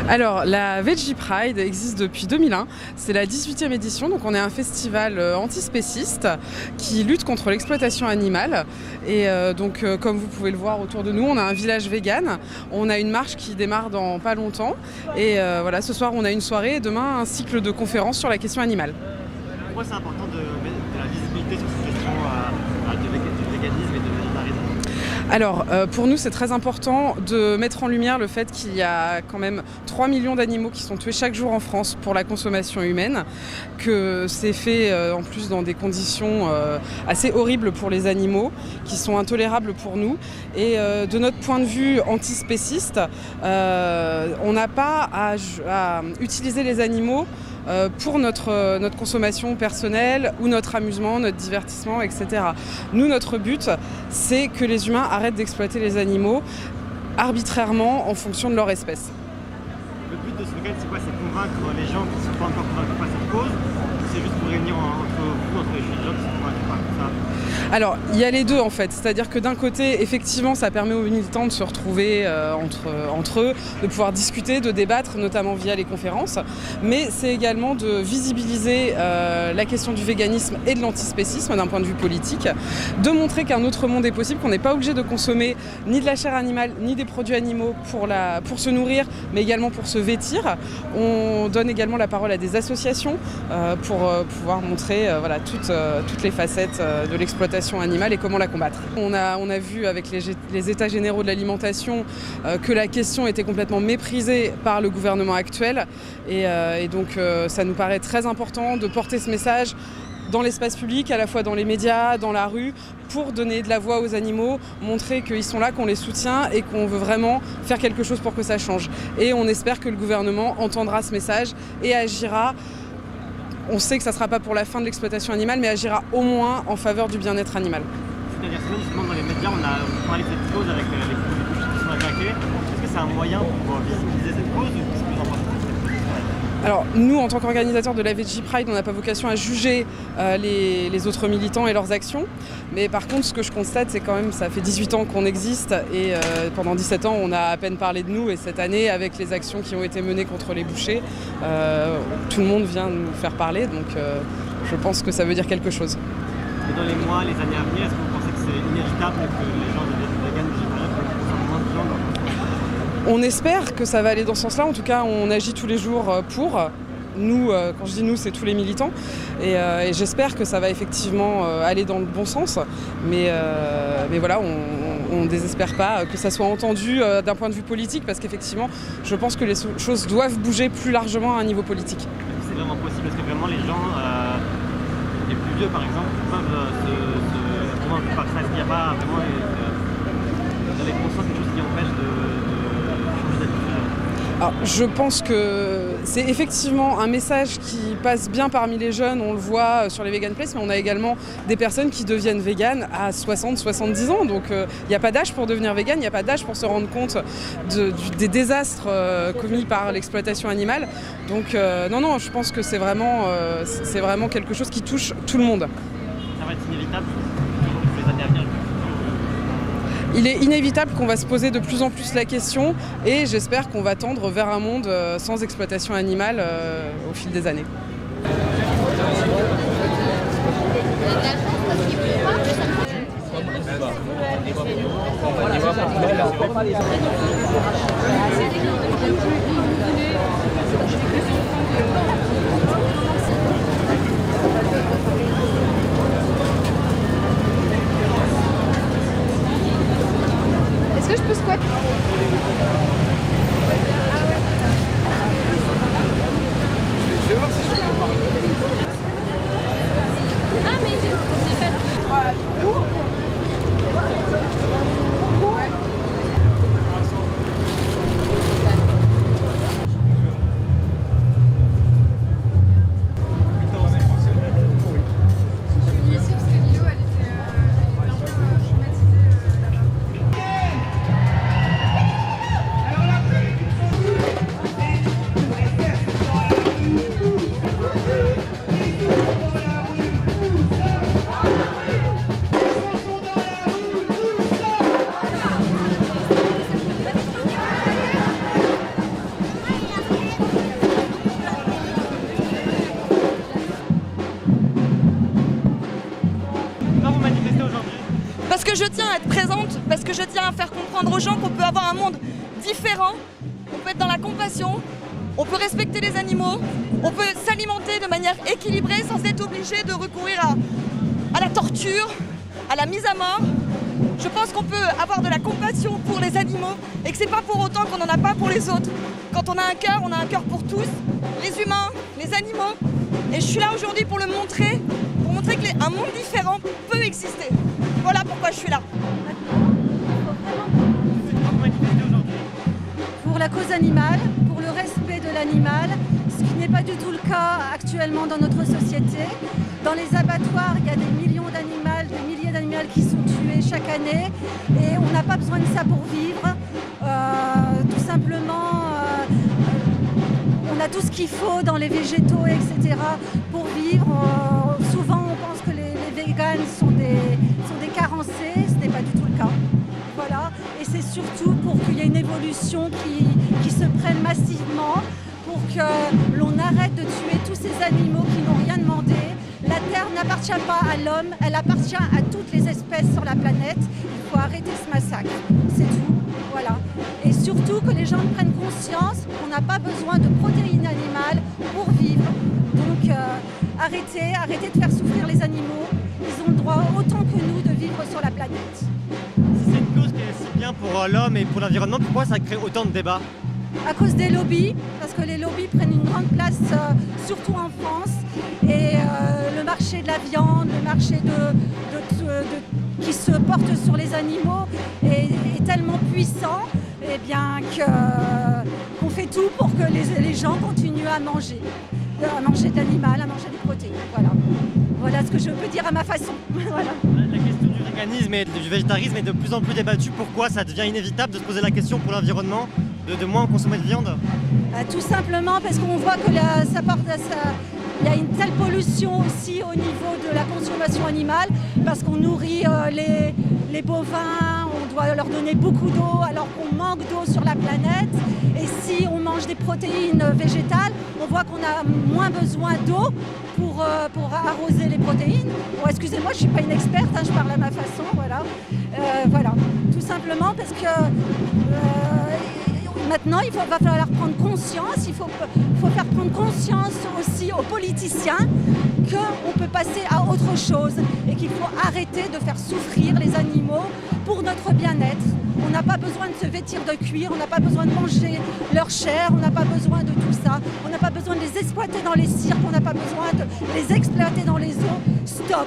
Alors, la Veggie Pride existe depuis 2001. C'est la 18e édition, donc on est un festival antispéciste qui lutte contre l'exploitation animale. Et comme vous pouvez le voir autour de nous, on a un village vegan. On a une marche qui démarre dans pas longtemps. Et voilà, ce soir, on a une soirée et demain, un cycle de conférences sur la question animale. Pourquoi c'est important de mettre de la visibilité sur cette question du véganisme et de végétarisme? Alors, pour nous, c'est très important de mettre en lumière le fait qu'il y a quand même 3 millions d'animaux qui sont tués chaque jour en France pour la consommation humaine, que c'est fait en plus dans des conditions assez horribles pour les animaux, qui sont intolérables pour nous. Et de notre point de vue antispéciste, on n'a pas à utiliser les animaux pour notre consommation personnelle ou notre amusement, notre divertissement, etc. Nous, notre but, c'est que les humains arrêtent d'exploiter les animaux arbitrairement en fonction de leur espèce. Le but de ce week-end, c'est quoi? C'est convaincre les gens qui ne sont pas encore convaincus par cette cause? C'est juste pour réunir entre les gens qui sont convaincus par ça? Alors, il y a les deux en fait, c'est-à-dire que d'un côté, effectivement, ça permet aux militants de se retrouver entre eux, de pouvoir discuter, de débattre, notamment via les conférences, mais c'est également de visibiliser la question du véganisme et de l'antispécisme d'un point de vue politique, de montrer qu'un autre monde est possible, qu'on n'est pas obligé de consommer ni de la chair animale, ni des produits animaux pour se nourrir, mais également pour se vêtir. On donne également la parole à des associations pour pouvoir montrer toutes les facettes de l'exploitation animale et comment la combattre. On a vu avec les états généraux de l'alimentation que la question était complètement méprisée par le gouvernement actuel et donc ça nous paraît très important de porter ce message dans l'espace public, à la fois dans les médias, dans la rue, pour donner de la voix aux animaux, montrer qu'ils sont là, qu'on les soutient et qu'on veut vraiment faire quelque chose pour que ça change. Et on espère que le gouvernement entendra ce message et agira. On sait que ça ne sera pas pour la fin de l'exploitation animale, mais agira au moins en faveur du bien-être animal. Ces dernières semaines, justement, dans les médias, on a parlé de cette cause avec les bouches qui sont attaquées. Est-ce que c'est un moyen pour visibiliser cette cause ou qu'est-ce que vous en pensez? Alors nous, en tant qu'organisateurs de la Veggie Pride, on n'a pas vocation à juger les autres militants et leurs actions. Mais par contre, ce que je constate, c'est quand même, ça fait 18 ans qu'on existe et pendant 17 ans, on a à peine parlé de nous. Et cette année, avec les actions qui ont été menées contre les bouchers, tout le monde vient nous faire parler. Donc je pense que ça veut dire quelque chose. Et dans les mois, les années à venir, est-ce que vous pensez que c'est inévitable que les gens deviennent véganes, végétariens, pour que ça moins de viande? On espère que ça va aller dans ce sens-là. En tout cas, on agit tous les jours pour. Nous, quand je dis nous, c'est tous les militants. Et j'espère que ça va effectivement aller dans le bon sens. Mais voilà, on ne désespère pas que ça soit entendu d'un point de vue politique, parce qu'effectivement, je pense que les choses doivent bouger plus largement à un niveau politique. C'est vraiment possible, parce que vraiment les gens, les plus vieux par exemple, peuvent se convaincre par ça. Est-ce qu'il n'y a pas vraiment dans les consciences quelque chose qui empêche de changer d'attitude? Alors, je pense que c'est effectivement un message qui passe bien parmi les jeunes, on le voit sur les Vegan Place, mais on a également des personnes qui deviennent véganes à 60-70 ans. Donc il n'y a pas d'âge pour devenir végane, il n'y a pas d'âge pour se rendre compte des désastres commis par l'exploitation animale. Donc non, je pense que c'est vraiment quelque chose qui touche tout le monde. Ça va être inévitable pour les années à venir. Il est inévitable qu'on va se poser de plus en plus la question et j'espère qu'on va tendre vers un monde sans exploitation animale au fil des années. Est-ce que je peux squat? Je vais voir si je peux voir. Ah mais j'ai fait. Je suis sûr que être présente parce que je tiens à faire comprendre aux gens qu'on peut avoir un monde différent, on peut être dans la compassion, on peut respecter les animaux, on peut s'alimenter de manière équilibrée sans être obligé de recourir à la torture, à la mise à mort. Je pense qu'on peut avoir de la compassion pour les animaux et que c'est pas pour autant qu'on n'en a pas pour les autres. Quand on a un cœur pour tous, les humains, les animaux. Et je suis là aujourd'hui pour le montrer, qu'un monde différent peut exister. Voilà pourquoi je suis là. Pour la cause animale, pour le respect de l'animal, ce qui n'est pas du tout le cas actuellement dans notre société. Dans les abattoirs, il y a des millions d'animaux, des milliers d'animaux qui sont tués chaque année et on n'a pas besoin de ça pour vivre. Tout simplement, on a tout ce qu'il faut dans les végétaux, etc. pour vivre. Souvent, on pense que les véganes sont des carencés, ce n'est pas du tout le cas. Voilà. Et c'est surtout pour qu'il y ait une évolution qui se prenne massivement, pour que l'on arrête de tuer tous ces animaux qui n'ont rien demandé. La Terre n'appartient pas à l'homme, elle appartient à toutes les espèces sur la planète. Il faut arrêter ce massacre, c'est tout. Voilà. Et surtout que les gens prennent conscience qu'on n'a pas besoin de protéines animales pour vivre. Donc arrêtez de faire souffrir les animaux. Ils ont le droit autant que nous de vivre sur la planète. Si c'est une cause qui est si bien pour l'homme et pour l'environnement, pourquoi ça crée autant de débats? À cause des lobbies, parce que les lobbies prennent une grande place, surtout en France. Et le marché de la viande, le marché qui se porte sur les animaux est tellement puissant qu'on fait tout pour que les gens continuent à manger de l'animal, à manger des protéines. Voilà ce que je peux dire à ma façon. Voilà. La question du véganisme et du végétarisme est de plus en plus débattue. Pourquoi ça devient inévitable de se poser la question pour l'environnement de moins consommer de viande? Tout simplement parce qu'on voit que ça porte à ça. Il y a une telle pollution aussi au niveau de la consommation animale parce qu'on nourrit les bovins, on doit leur donner beaucoup d'eau alors qu'on manque d'eau sur la planète. Et si on mange des protéines végétales, on voit qu'on a moins besoin d'eau pour arroser les protéines. Bon, excusez-moi, je ne suis pas une experte, je parle à ma façon. Voilà. Tout simplement parce que maintenant, va falloir prendre conscience, il faut faire prendre conscience aussi aux politiciens qu'on peut passer à autre chose et qu'il faut arrêter de faire souffrir les animaux pour notre bien-être. On n'a pas besoin de se vêtir de cuir, on n'a pas besoin de manger leur chair, on n'a pas besoin de tout ça. On n'a pas besoin de les exploiter dans les cirques, on n'a pas besoin de les exploiter dans les eaux. Stop!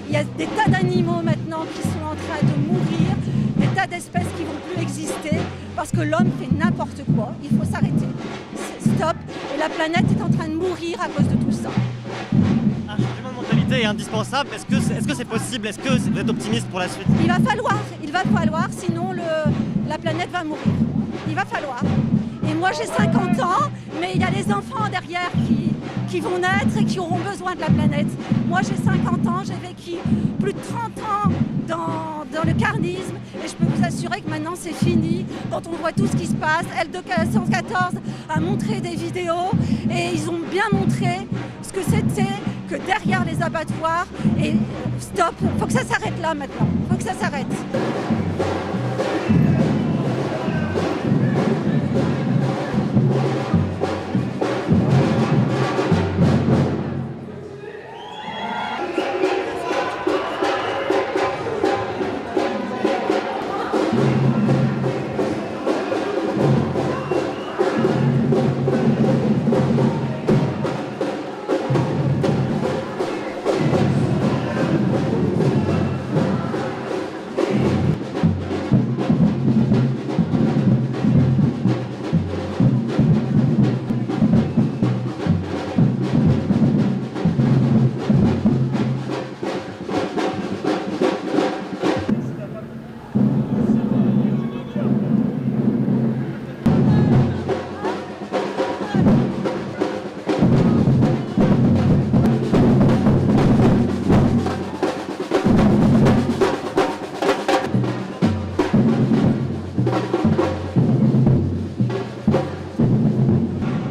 Il y a des tas d'animaux maintenant qui sont en train de mourir, des tas d'espèces qui ne vont plus exister parce que l'homme fait n'importe quoi. Il faut s'arrêter. Stop! Et la planète est en train de mourir à cause de tout ça. Un changement de mentalité est indispensable. Est-ce que c'est possible? Est-ce que vous êtes optimiste pour la suite? Il va falloir, sinon la planète va mourir. Il va falloir. Et moi j'ai 50 ans, mais il y a les enfants derrière qui vont naître et qui auront besoin de la planète. Moi j'ai 50 ans, j'ai vécu plus de 30 ans dans le carnisme et je peux vous assurer que maintenant c'est fini. Quand on voit tout ce qui se passe, L214 a montré des vidéos et ils ont bien montré ce que c'était que derrière les abattoirs. Et stop, faut que ça s'arrête là maintenant, faut que ça s'arrête.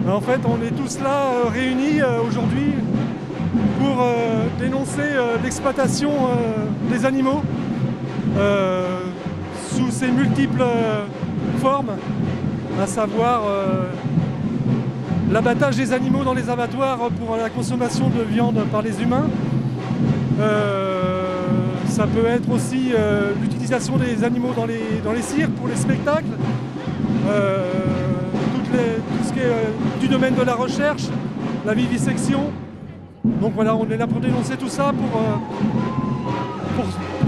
En fait, on est tous là réunis aujourd'hui pour dénoncer l'exploitation des animaux sous ses multiples formes, à savoir l'abattage des animaux dans les abattoirs pour la consommation de viande par les humains. Ça peut être aussi l'utilisation des animaux dans les cirques pour les spectacles. Tout ce qui est du domaine de la recherche, la vivisection. Donc voilà, on est là pour dénoncer tout ça, pour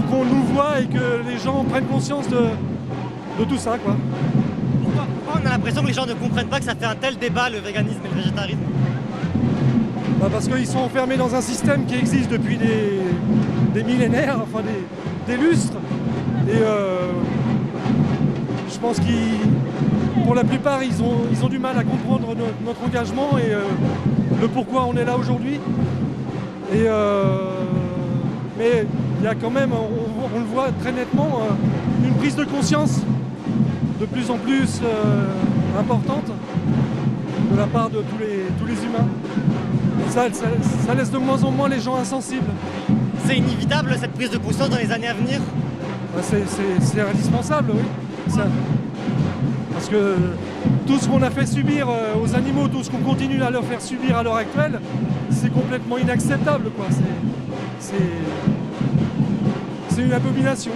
qu'on nous voit et que les gens prennent conscience de tout ça, quoi. Pourquoi on a l'impression que les gens ne comprennent pas que ça fait un tel débat, le véganisme et le végétarisme? Parce qu'ils sont enfermés dans un système qui existe depuis des millénaires, enfin des lustres. Et je pense pour la plupart, ils ont du mal à comprendre notre engagement et le pourquoi on est là aujourd'hui. Mais il y a quand même, on le voit très nettement, une prise de conscience de plus en plus importante de la part de tous les humains. Ça laisse de moins en moins les gens insensibles. C'est inévitable cette prise de conscience dans les années à venir? C'est indispensable, oui. Parce que tout ce qu'on a fait subir aux animaux, tout ce qu'on continue à leur faire subir à l'heure actuelle, c'est complètement inacceptable, quoi. C'est une abomination.